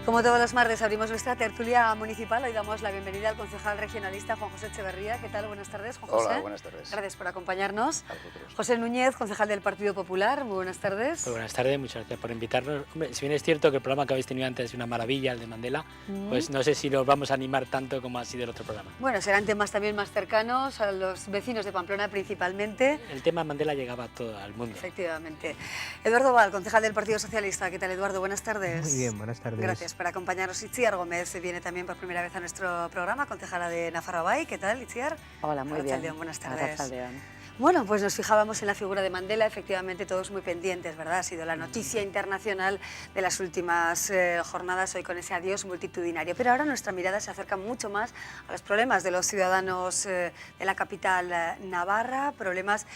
Como todos los martes abrimos nuestra tertulia municipal. Hoy damos la bienvenida al concejal regionalista Juan José Echeverría. ¿Qué tal? Buenas tardes, Juan José. Hola, buenas tardes. Gracias por acompañarnos. A vosotros. José Núñez, concejal del Partido Popular. Muy buenas tardes. Muy buenas tardes, muchas gracias por invitarnos. Hombre, si bien es cierto que el programa que habéis tenido antes es una maravilla, el de Mandela, pues no sé si nos vamos a animar tanto como ha sido el otro programa. Bueno, serán temas también más cercanos a los vecinos de Pamplona principalmente. El tema Mandela llegaba a todo el mundo. Efectivamente. Eduardo Val, concejal del Partido Socialista. ¿Qué tal, Eduardo? Buenas tardes. Muy bien, buenas tardes. Gracias por acompañarnos. Itziar Gómez viene también por primera vez a nuestro programa, concejala de Nafarroa. ¿Qué tal, Itziar? Hola, muy bien. Arratsaldeon, buenas tardes. Arratsaldeon. Bueno, pues nos fijábamos en la figura de Mandela, efectivamente todos muy pendientes, ¿verdad? Ha sido la noticia internacional de las últimas jornadas, hoy con ese adiós multitudinario. Pero ahora nuestra mirada se acerca mucho más a los problemas de los ciudadanos de la capital navarra, problemas,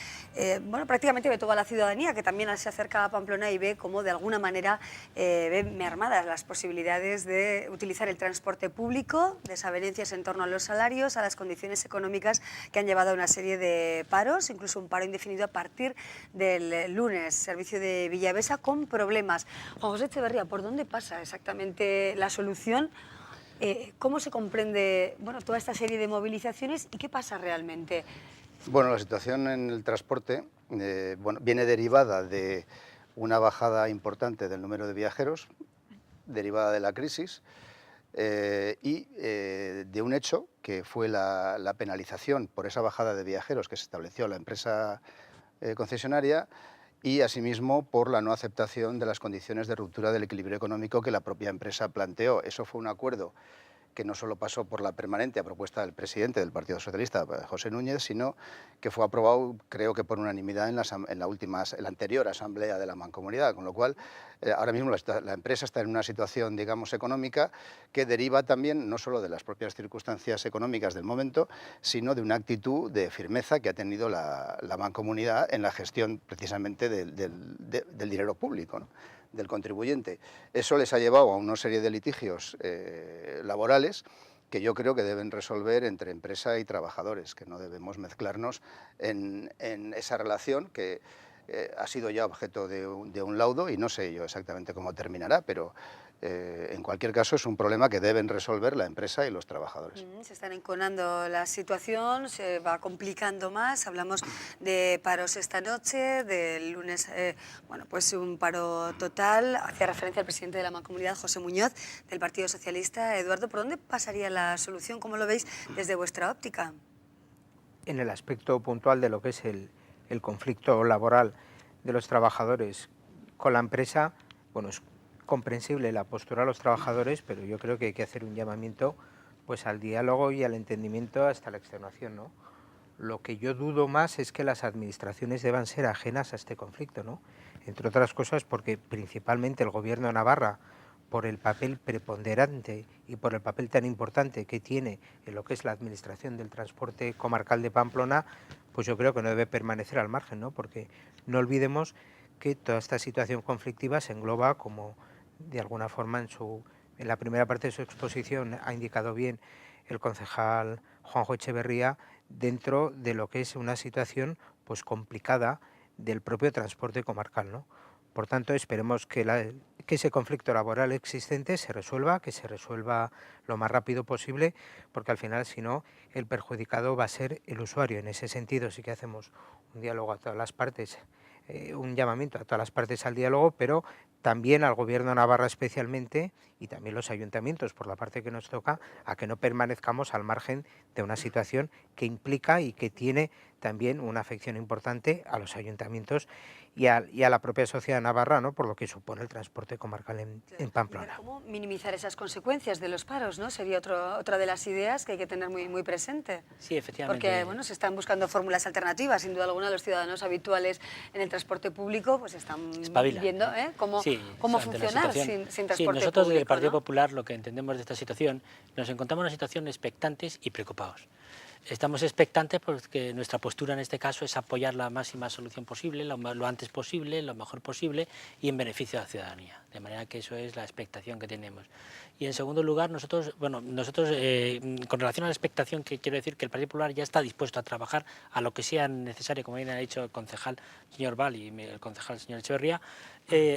bueno, prácticamente de toda la ciudadanía, que también se acerca a Pamplona y ve cómo de alguna manera ven mermadas las posibilidades de utilizar el transporte público, desavenencias en torno a los salarios, a las condiciones económicas que han llevado a una serie de paros, incluso un paro indefinido a partir del lunes, servicio de Villavesa con problemas. Juan José Echeverría, ¿por dónde pasa exactamente la solución? ¿Cómo se comprende, bueno, toda esta serie de movilizaciones y qué pasa realmente? Bueno, la situación en el transporte bueno, viene derivada de una bajada importante del número de viajeros, derivada de la crisis, y de un hecho que fue la penalización por esa bajada de viajeros que se estableció la empresa concesionaria y asimismo por la no aceptación de las condiciones de ruptura del equilibrio económico que la propia empresa planteó. Eso fue un acuerdo que no solo pasó por la permanente a propuesta del presidente del Partido Socialista, José Núñez, sino que fue aprobado, creo que por unanimidad, en la anterior asamblea de la Mancomunidad, con lo cual ahora mismo la empresa está en una situación, digamos, económica que deriva también no solo de las propias circunstancias económicas del momento, sino de una actitud de firmeza que ha tenido la Mancomunidad en la gestión precisamente del dinero público, ¿no?, del contribuyente. Eso les ha llevado a una serie de litigios laborales que yo creo que deben resolver entre empresa y trabajadores, que no debemos mezclarnos en esa relación que ha sido ya objeto de un laudo y no sé yo exactamente cómo terminará, pero en cualquier caso es un problema que deben resolver la empresa y los trabajadores. Se están enconando la situación, se va complicando más. Hablamos de paros esta noche, del lunes, bueno, pues un paro total. Hacía referencia al presidente de la Mancomunidad, José Muñoz, del Partido Socialista. Eduardo, ¿por dónde pasaría la solución? ¿Cómo lo veis desde vuestra óptica? En el aspecto puntual de lo que es el conflicto laboral de los trabajadores con la empresa, bueno, es comprensible la postura de los trabajadores, pero yo creo que hay que hacer un llamamiento pues al diálogo y al entendimiento hasta la extenuación, ¿no? Lo que yo dudo más es que las administraciones deban ser ajenas a este conflicto, ¿no? Entre otras cosas porque principalmente el Gobierno de Navarra, por el papel preponderante y por el papel tan importante que tiene en lo que es la administración del transporte comarcal de Pamplona, pues yo creo que no debe permanecer al margen, ¿no? Porque no olvidemos que toda esta situación conflictiva se engloba, como de alguna forma en la primera parte de su exposición ha indicado bien el concejal Juanjo Echeverría, dentro de lo que es una situación pues complicada del propio transporte comarcal, ¿no? Por tanto, esperemos que ese conflicto laboral existente se resuelva, que se resuelva lo más rápido posible, porque al final, si no, el perjudicado va a ser el usuario. En ese sentido sí que hacemos un diálogo a todas las partes, un llamamiento a todas las partes al diálogo, pero también al Gobierno de Navarra especialmente y también los ayuntamientos, por la parte que nos toca, a que no permanezcamos al margen de una situación que implica y que tiene también una afección importante a los ayuntamientos y a la propia sociedad navarra, ¿no?, por lo que supone el transporte comarcal en Pamplona. ¿Cómo minimizar esas consecuencias de los paros, ¿no? Sería otra de las ideas que hay que tener muy presente. Sí, efectivamente. Porque bueno, se están buscando fórmulas alternativas. Sin duda alguna, los ciudadanos habituales en el transporte público pues están viendo cómo funcionar sin transporte sí, nosotros público, desde el Partido ¿no? Popular lo que entendemos de esta situación, nos encontramos en una situación expectantes y preocupados. Estamos expectantes porque nuestra postura en este caso es apoyar la máxima solución posible, lo antes posible, lo mejor posible y en beneficio de la ciudadanía. De manera que eso es la expectación que tenemos. Y en segundo lugar, nosotros con relación a la expectación, que quiero decir que el Partido Popular ya está dispuesto a trabajar a lo que sea necesario, como bien ha dicho el concejal señor Val y el concejal señor Echeverría,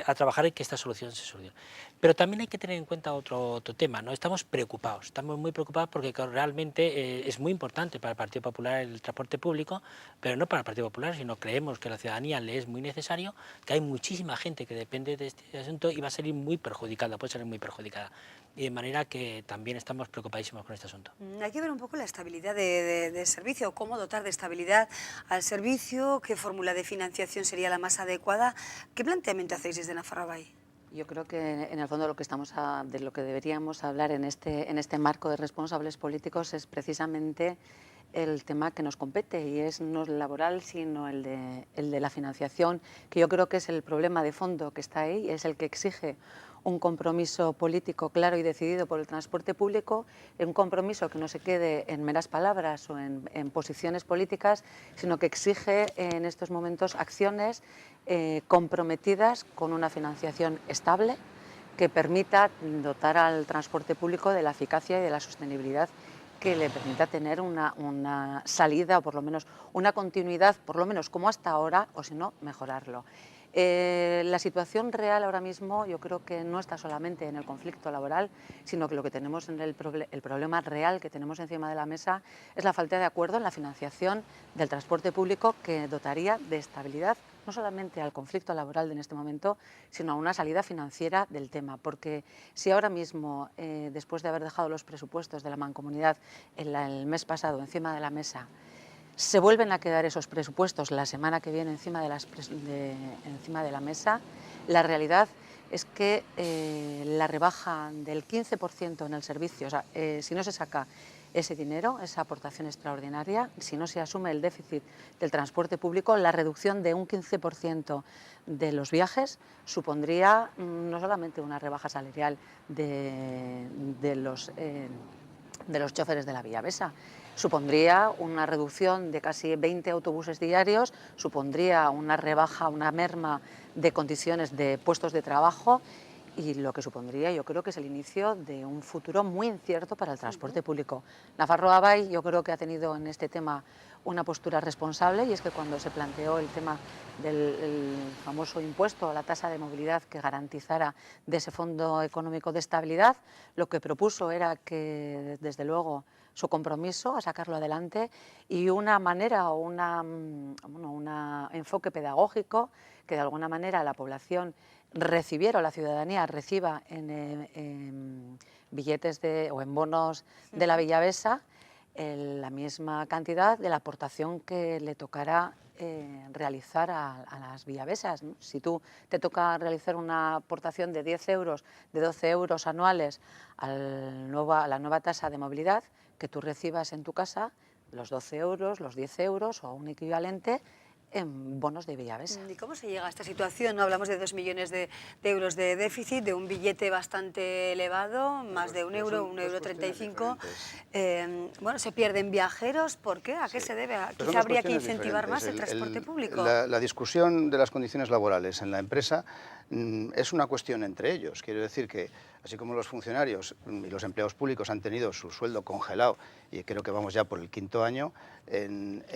a trabajar en que esta solución se solucione. Pero también hay que tener en cuenta otro tema, ¿no? Estamos muy preocupados porque realmente es muy importante para el Partido Popular el transporte público, pero no para el Partido Popular, sino creemos que a la ciudadanía le es muy necesario, que hay muchísima gente que depende de este asunto y va a salir muy perjudicada, puede salir muy perjudicada. Y de manera que también estamos preocupadísimos con este asunto. Hay que ver un poco la estabilidad del servicio, cómo dotar de estabilidad al servicio, qué fórmula de financiación sería la más adecuada. ¿Qué planteamiento hacéis desde Nafarroa-Bai? Yo creo que en el fondo de lo que deberíamos hablar en este marco de responsables políticos es precisamente el tema que nos compete, y es no el laboral sino el de la financiación, que yo creo que es el problema de fondo que está ahí, es el que exige un compromiso político claro y decidido por el transporte público, un compromiso que no se quede en meras palabras o en posiciones políticas, sino que exige en estos momentos acciones comprometidas con una financiación estable que permita dotar al transporte público de la eficacia y de la sostenibilidad que le permita tener una salida o por lo menos una continuidad, por lo menos como hasta ahora, o si no, mejorarlo. La situación real ahora mismo yo creo que no está solamente en el conflicto laboral, sino que lo que tenemos en el problema real que tenemos encima de la mesa es la falta de acuerdo en la financiación del transporte público, que dotaría de estabilidad no solamente al conflicto laboral de en este momento, sino a una salida financiera del tema. Porque si ahora mismo, después de haber dejado los presupuestos de la Mancomunidad el mes pasado encima de la mesa, se vuelven a quedar esos presupuestos la semana que viene encima de la mesa, la realidad es que la rebaja del 15% en el servicio, o sea, si no se saca ese dinero, esa aportación extraordinaria, si no se asume el déficit del transporte público, la reducción de un 15% de los viajes supondría no solamente una rebaja salarial de los choferes de la Villavesa, supondría una reducción de casi 20 autobuses diarios, supondría una rebaja, una merma de condiciones de puestos de trabajo, y lo que supondría, yo creo que es el inicio de un futuro muy incierto para el transporte público. Nafarroa-Bai yo creo que ha tenido en este tema una postura responsable, y es que cuando se planteó el tema del famoso impuesto a la tasa de movilidad que garantizara de ese fondo económico de estabilidad, lo que propuso era que, desde luego, su compromiso a sacarlo adelante y una manera o un enfoque pedagógico que de alguna manera la población recibiera, o la ciudadanía reciba en billetes o en bonos de la Villavesa la misma cantidad de la aportación que le tocará realizar a las villavesas, ¿no? Si tú te toca realizar una aportación de 10 euros, de 12 euros anuales a la nueva tasa de movilidad, que tú recibas en tu casa los 12 euros, los 10 euros o un equivalente en bonos de Villavesa. ¿Y cómo se llega a esta situación? ¿No? Hablamos de 2 millones de euros de déficit, de un billete bastante elevado, más de un euro, 1,35 €. Bueno, se pierden viajeros, ¿por qué? ¿A qué se debe? Quizá habría que incentivar más el transporte público. La discusión de las condiciones laborales en la empresa es una cuestión entre ellos. Quiero decir que, así como los funcionarios y los empleados públicos han tenido su sueldo congelado, y creo que vamos ya por el 5º año,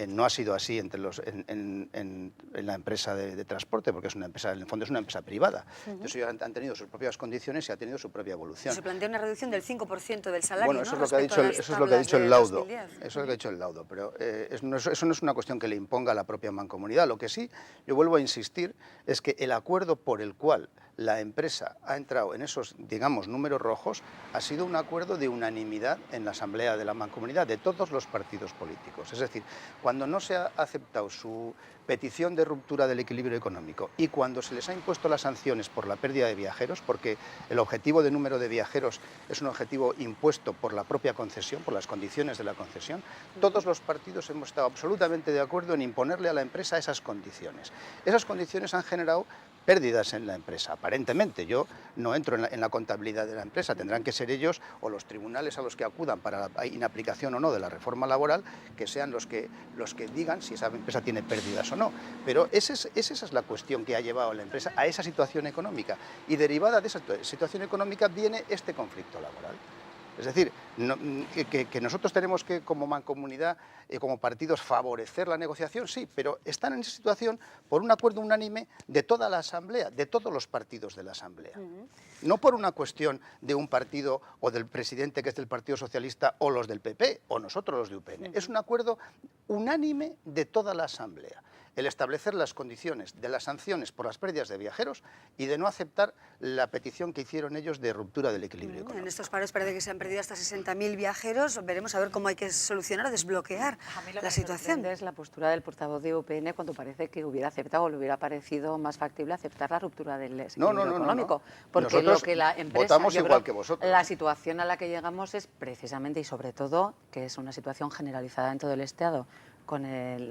no ha sido así en la empresa de transporte, porque es una empresa, en el fondo es una empresa privada. Entonces ellos han tenido sus propias condiciones y ha tenido su propia evolución. Se plantea una reducción del 5% del salario. Bueno, eso, ¿no? es lo que ha dicho el laudo. Eso es lo que ha dicho el laudo, pero eso no es una cuestión que le imponga a la propia mancomunidad. Lo que sí, yo vuelvo a insistir, es que el acuerdo por el cual la empresa ha entrado en esos, digamos, números rojos, ha sido un acuerdo de unanimidad en la Asamblea de la Mancomunidad, de todos los partidos políticos. Es decir, cuando no se ha aceptado su petición de ruptura del equilibrio económico y cuando se les ha impuesto las sanciones por la pérdida de viajeros, porque el objetivo de número de viajeros es un objetivo impuesto por la propia concesión, por las condiciones de la concesión, todos los partidos hemos estado absolutamente de acuerdo en imponerle a la empresa esas condiciones. Esas condiciones han generado pérdidas en la empresa, aparentemente. Yo no entro en la contabilidad de la empresa, tendrán que ser ellos o los tribunales a los que acudan para la inaplicación o no de la reforma laboral, que sean los que digan si esa empresa tiene pérdidas o no. Pero esa es la cuestión que ha llevado a la empresa a esa situación económica, y derivada de esa situación económica viene este conflicto laboral. Es decir, que nosotros tenemos que, como mancomunidad, como partidos, favorecer la negociación, sí, pero están en esa situación por un acuerdo unánime de toda la Asamblea, de todos los partidos de la Asamblea. No por una cuestión de un partido o del presidente, que es del Partido Socialista, o los del PP, o nosotros los de UPN. Es un acuerdo unánime de toda la Asamblea. El establecer las condiciones de las sanciones por las pérdidas de viajeros y de no aceptar la petición que hicieron ellos de ruptura del equilibrio económico. En estos paros parece que se han perdido hasta 60.000 viajeros. Veremos a ver cómo hay que solucionar o desbloquear la situación. Es la postura del portavoz de UPN cuando parece que hubiera aceptado o le hubiera parecido más factible aceptar la ruptura del equilibrio económico. Porque nosotros lo que la empresa, votamos igual que vosotros. La situación a la que llegamos es precisamente y sobre todo que es una situación generalizada en todo el Estado.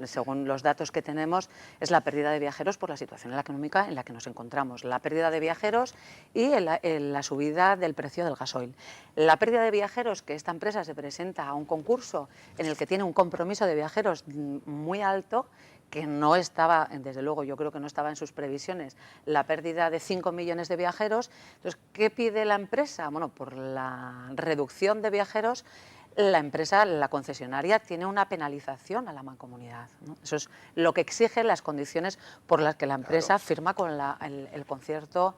Según los datos que tenemos, es la pérdida de viajeros por la situación económica en la que nos encontramos. La pérdida de viajeros y la subida del precio del gasoil. La pérdida de viajeros, que esta empresa se presenta a un concurso en el que tiene un compromiso de viajeros muy alto, que no estaba, desde luego yo creo que no estaba en sus previsiones, la pérdida de 5 millones de viajeros. Entonces, ¿qué pide la empresa? Bueno, por la reducción de viajeros, la empresa, la concesionaria, tiene una penalización a la mancomunidad, ¿no? Eso es lo que exigen las condiciones por las que la empresa firma con el concierto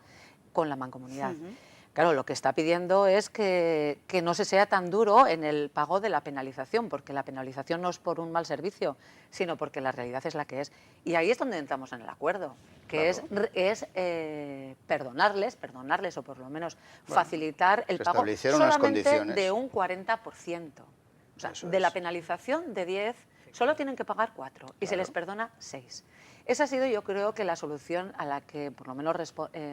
con la mancomunidad. Claro, lo que está pidiendo es que no se sea tan duro en el pago de la penalización, porque la penalización no es por un mal servicio, sino porque la realidad es la que es. Y ahí es donde entramos en el acuerdo, que es perdonarles o por lo menos facilitar el pago solamente de un 40%. O sea, de la penalización de 10, solo tienen que pagar 4 y se les perdona 6. Esa ha sido, yo creo, que la solución a la que por lo menos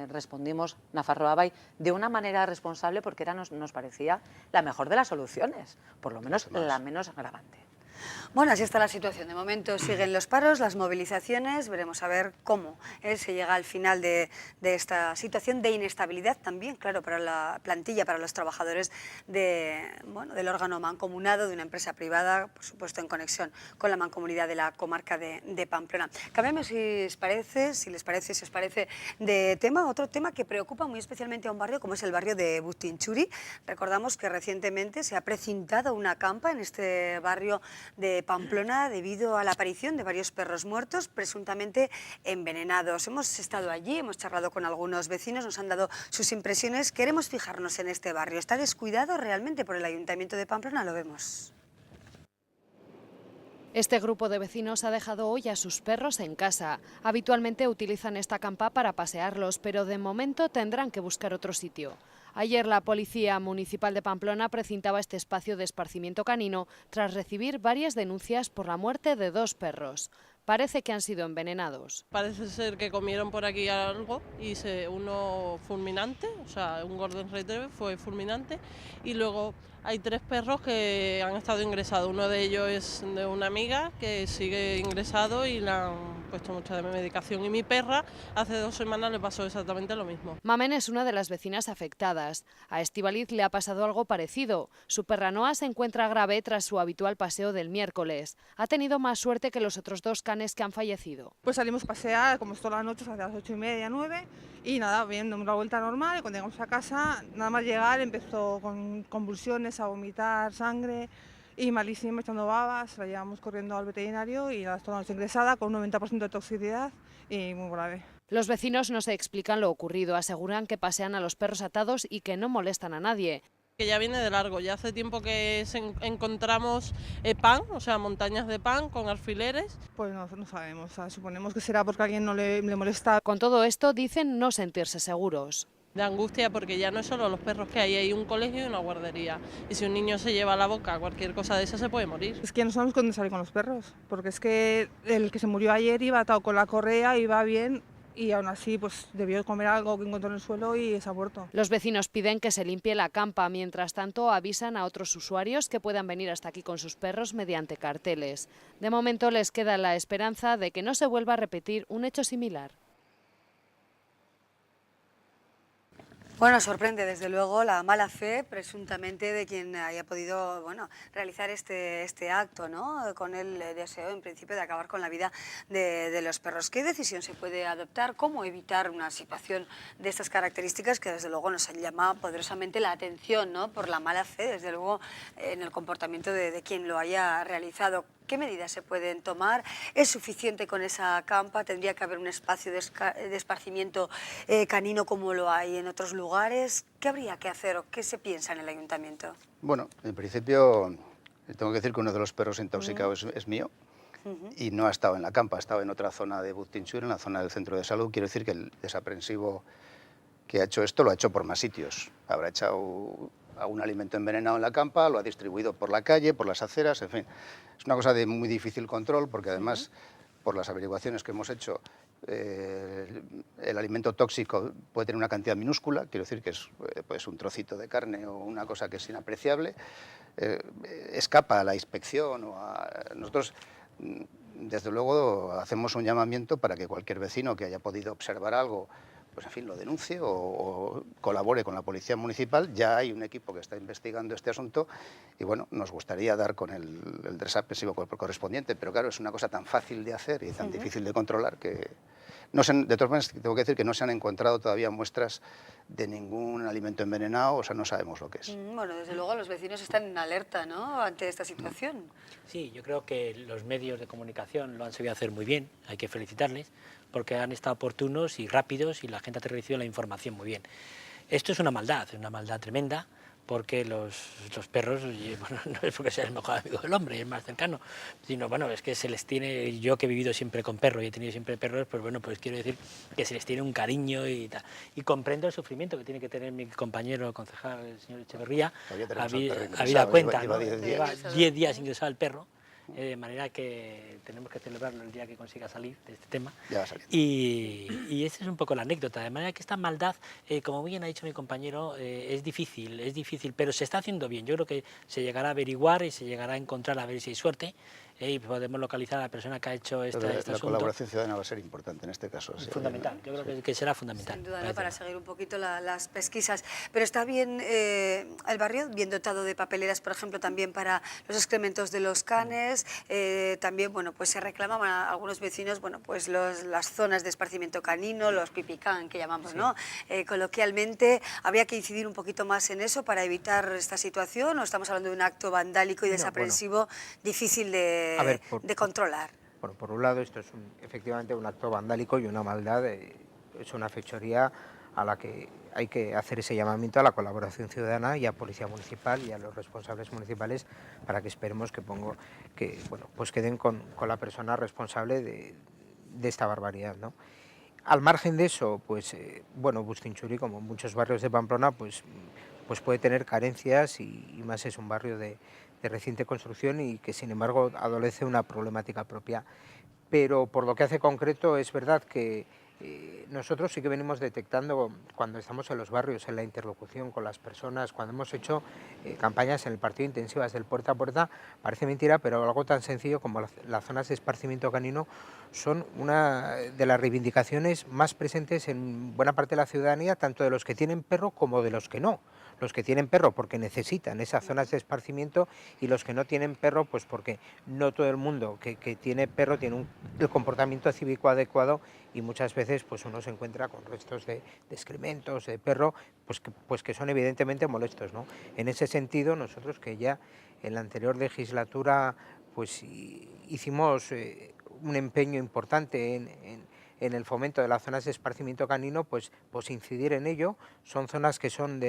respondimos Nafarroa Bai de una manera responsable, porque nos parecía la mejor de las soluciones, por lo menos la menos agravante. Bueno, así está la situación. De momento siguen los paros, las movilizaciones. Veremos a ver cómo se llega al final de esta situación de inestabilidad también, claro, para la plantilla, para los trabajadores del órgano mancomunado de una empresa privada, por supuesto en conexión con la mancomunidad de la comarca de Pamplona. Cambiamos, si os parece, de tema. Otro tema que preocupa muy especialmente a un barrio como es el barrio de Bustinchuri. Recordamos que recientemente se ha precintado una campa en este barrio de Pamplona debido a la aparición de varios perros muertos, presuntamente envenenados. Hemos estado allí, hemos charlado con algunos vecinos, nos han dado sus impresiones. Queremos fijarnos en este barrio. ¿Está descuidado realmente por el Ayuntamiento de Pamplona? Lo vemos. Este grupo de vecinos ha dejado hoy a sus perros en casa. Habitualmente utilizan esta campa para pasearlos, pero de momento tendrán que buscar otro sitio. Ayer la Policía Municipal de Pamplona precintaba este espacio de esparcimiento canino tras recibir varias denuncias por la muerte de 2 perros. Parece que han sido envenenados. Parece ser que comieron por aquí algo y uno fulminante, o sea, un Golden Retriever fue fulminante, y luego hay 3 perros que han estado ingresados. Uno de ellos es de una amiga que sigue ingresado y le han puesto mucha medicación, y mi perra hace 2 semanas le pasó exactamente lo mismo. Mamen es una de las vecinas afectadas. A Estíbaliz le ha pasado algo parecido. Su perra Noa se encuentra grave tras su habitual paseo del miércoles. Ha tenido más suerte que los otros 2 canes que han fallecido. Pues salimos a pasear como es toda la noche, a las 8:30, 9, y nada, bien, damos la vuelta normal, y cuando llegamos a casa, nada más llegar, empezó con convulsiones, a vomitar sangre y malísimo, echando babas. La llevamos corriendo al veterinario y nada, toda la noche ingresada con un 90% de toxicidad y muy grave. Los vecinos no se explican lo ocurrido, aseguran que pasean a los perros atados y que no molestan a nadie. Que ya viene de largo, ya hace tiempo que encontramos pan, o sea, montañas de pan con alfileres. Pues no sabemos, o sea, suponemos que será porque a alguien no le molesta. Con todo esto dicen no sentirse seguros. De angustia, porque ya no es solo los perros que hay un colegio y una guardería, y si un niño se lleva a la boca cualquier cosa de esa se puede morir. Es que no sabemos cuándo salir con los perros, porque es que el que se murió ayer iba atado con la correa, iba bien, y aún así pues debió comer algo que encontró en el suelo y se ha muerto. Los vecinos piden que se limpie la campa, mientras tanto avisan a otros usuarios que puedan venir hasta aquí con sus perros mediante carteles. De momento les queda la esperanza de que no se vuelva a repetir un hecho similar. Bueno, sorprende desde luego la mala fe presuntamente de quien haya podido realizar este acto, ¿no? Con el deseo en principio de acabar con la vida de los perros. ¿Qué decisión se puede adoptar? ¿Cómo evitar una situación de estas características que desde luego nos llama poderosamente la atención, ¿no? Por la mala fe, desde luego, en el comportamiento de quien lo haya realizado? ¿Qué medidas se pueden tomar? ¿Es suficiente con esa campa? ¿Tendría que haber un espacio de esparcimiento canino como lo hay en otros lugares? ¿Qué habría que hacer o qué se piensa en el ayuntamiento? Bueno, en principio tengo que decir que uno de los perros intoxicados es mío y no ha estado en la campa, ha estado en otra zona de Buztinchur, en la zona del centro de salud. Quiero decir que el desaprensivo que ha hecho esto lo ha hecho por más sitios. Habrá echado algún alimento envenenado en la campa, lo ha distribuido por la calle, por las aceras, en fin. Es una cosa de muy difícil control porque además, por las averiguaciones que hemos hecho, el alimento tóxico puede tener una cantidad minúscula, quiero decir que es pues un trocito de carne o una cosa que es inapreciable, escapa a la inspección Nosotros, desde luego, hacemos un llamamiento para que cualquier vecino que haya podido observar algo, pues en fin, lo denuncie o colabore con la Policía Municipal. Ya hay un equipo que está investigando este asunto y bueno, nos gustaría dar con el desaprensivo correspondiente, pero claro, es una cosa tan fácil de hacer y tan difícil de controlar que... de todas maneras, tengo que decir que no se han encontrado todavía muestras de ningún alimento envenenado, o sea, no sabemos lo que es. Bueno, desde luego los vecinos están en alerta, ¿no?, ante esta situación. Sí, yo creo que los medios de comunicación lo han sabido hacer muy bien, hay que felicitarles, porque han estado oportunos y rápidos y la gente ha recibido la información muy bien. Esto es una maldad tremenda, porque los perros, bueno, no es porque sea el mejor amigo del hombre, el más cercano, sino, bueno, es que se les tiene, yo que he vivido siempre con perros y he tenido siempre perros, pues bueno, pues quiero decir que se les tiene un cariño y tal. Y comprendo el sufrimiento que tiene que tener mi compañero concejal, el señor Echeverría, habida cuenta, ¿no? Lleva 10 días ingresado el perro, de manera que tenemos que celebrarlo el día que consiga salir de este tema. Ya va a salir. Y esa es un poco la anécdota, de manera que esta maldad, como bien ha dicho mi compañero, es difícil, pero se está haciendo bien. Yo creo que se llegará a averiguar y se llegará a encontrar, a ver si hay suerte, y podemos localizar a la persona que ha hecho este asunto. La colaboración ciudadana va a ser importante en este caso. Fundamental, yo creo que será fundamental. Sin duda, ¿no?, para seguir un poquito las pesquisas. Pero está bien el barrio, bien dotado de papeleras, por ejemplo, también para los excrementos de los canes. También, bueno, pues se reclamaban a algunos vecinos, bueno, pues las zonas de esparcimiento canino, los pipicán que llamamos, ¿no? Coloquialmente, ¿habría que incidir un poquito más en eso para evitar esta situación? ¿O estamos hablando de un acto vandálico y desaprensivo difícil de controlar? Bueno, por un lado, esto es efectivamente un acto vandálico y una maldad, es una fechoría a la que hay que hacer ese llamamiento a la colaboración ciudadana y a Policía Municipal y a los responsables municipales para que esperemos que pues queden con la persona responsable de esta barbaridad, ¿no? Al margen de eso, pues bueno, Buztinchuri, como muchos barrios de Pamplona, pues puede tener carencias y más es un barrio de reciente construcción y que sin embargo adolece una problemática propia. Pero por lo que hace concreto es verdad que nosotros sí que venimos detectando cuando estamos en los barrios, en la interlocución con las personas, cuando hemos hecho campañas en el partido intensivas del puerta a puerta, parece mentira, pero algo tan sencillo como las zonas de esparcimiento canino son una de las reivindicaciones más presentes en buena parte de la ciudadanía, tanto de los que tienen perro como de los que no. Los que tienen perro porque necesitan esas zonas de esparcimiento y los que no tienen perro pues porque no todo el mundo que tiene perro tiene el comportamiento cívico adecuado y muchas veces pues uno se encuentra con restos de excrementos de perro pues que son evidentemente molestos, ¿no? En ese sentido nosotros que ya en la anterior legislatura pues hicimos un empeño importante en el fomento de las zonas de esparcimiento canino, pues incidir en ello. Son zonas que son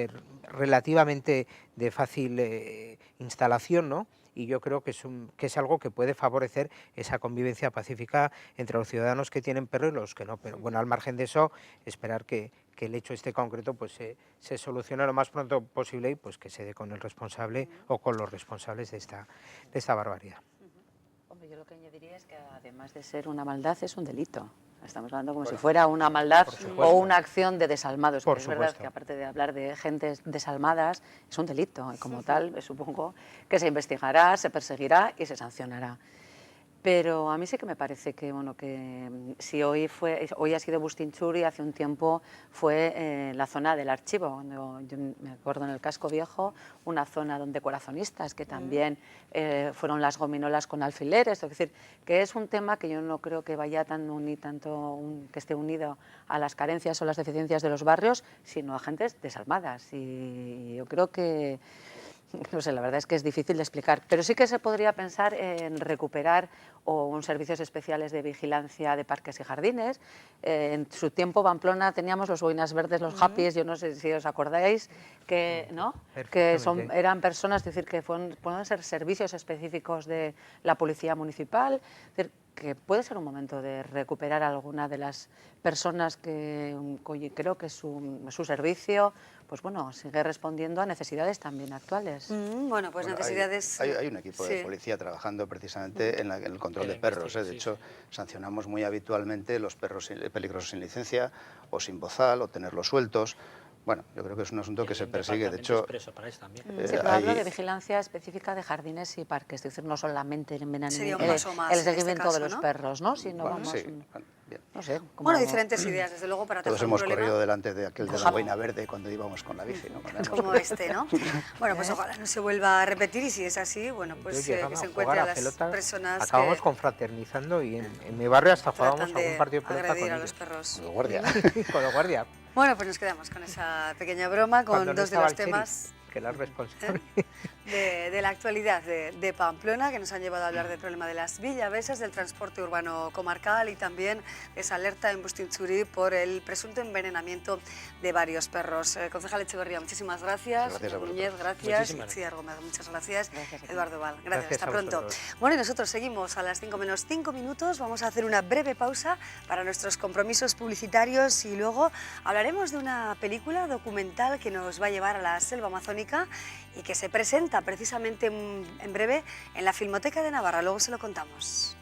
relativamente de fácil instalación, ¿no? Y yo creo que es algo que puede favorecer esa convivencia pacífica entre los ciudadanos que tienen perro y los que no. Pero bueno, al margen de eso, esperar que el hecho este concreto pues se solucione lo más pronto posible y pues que se dé con el responsable o con los responsables de esta barbaridad. Hombre, yo lo que añadiría es que además de ser una maldad es un delito. Estamos hablando como si fuera una maldad o una acción de desalmados. Pero es verdad que aparte de hablar de gentes desalmadas, es un delito y como tal supongo que se investigará, se perseguirá y se sancionará. Pero a mí sí que me parece que, bueno, que si hoy ha sido Bustinchuri, hace un tiempo fue la zona del archivo. Cuando yo me acuerdo en el Casco Viejo, una zona donde corazonistas, que también fueron las gominolas con alfileres. Es decir, que es un tema que yo no creo que vaya que esté unido a las carencias o las deficiencias de los barrios, sino a gentes desalmadas. Y yo creo que, no sé, la verdad es que es difícil de explicar, pero sí que se podría pensar en recuperar unos servicios especiales de vigilancia de parques y jardines. En su tiempo, Pamplona, teníamos los boinas verdes, los happys, yo no sé si os acordáis, que, ¿no? que eran personas, es decir, que pueden ser servicios específicos de la policía municipal. Es decir, que puede ser un momento de recuperar a alguna de las personas que creo que su servicio, pues bueno, sigue respondiendo a necesidades también actuales. Bueno, pues necesidades... Hay un equipo de policía trabajando precisamente en el control de perros. De hecho, sancionamos muy habitualmente los perros peligrosos sin licencia o sin bozal o tenerlos sueltos. Bueno, yo creo que es un asunto que se persigue, de hecho... Sí, pero hablo de vigilancia específica de jardines y parques, es decir, no solamente el seguimiento de los perros, ¿no? Sino, vamos, bien. No sé, bueno, diferentes ideas, desde luego, para todos atajar hemos un problema. corrido delante de aquel de la boina verde cuando íbamos con la bici, ¿no? Como este, ¿no? Bueno, pues ojalá no se vuelva a repetir, y si es así, bueno, pues que se encuentre a las personas acabamos confraternizando y en mi barrio hasta jugábamos a un partido de pelota con a los perros. Con los guardias. Con los guardias. Bueno, pues nos quedamos con esa pequeña broma, con dos de los temas que era responsable de la actualidad de Pamplona, que nos han llevado a hablar del problema de las villavesas, del transporte urbano comarcal y también de esa alerta en Bustinchuri por el presunto envenenamiento de varios perros. Concejal Echeverría, muchísimas gracias. Gracias a vosotros. Núñez, gracias. Itziar Gómez, muchas gracias. Eduardo Val, gracias. Hasta pronto. Bueno, y nosotros seguimos a las 5 menos 5 minutos. Vamos a hacer una breve pausa para nuestros compromisos publicitarios y luego hablaremos de una película documental que nos va a llevar a la selva amazónica y que se presenta precisamente en breve en la Filmoteca de Navarra. Luego se lo contamos.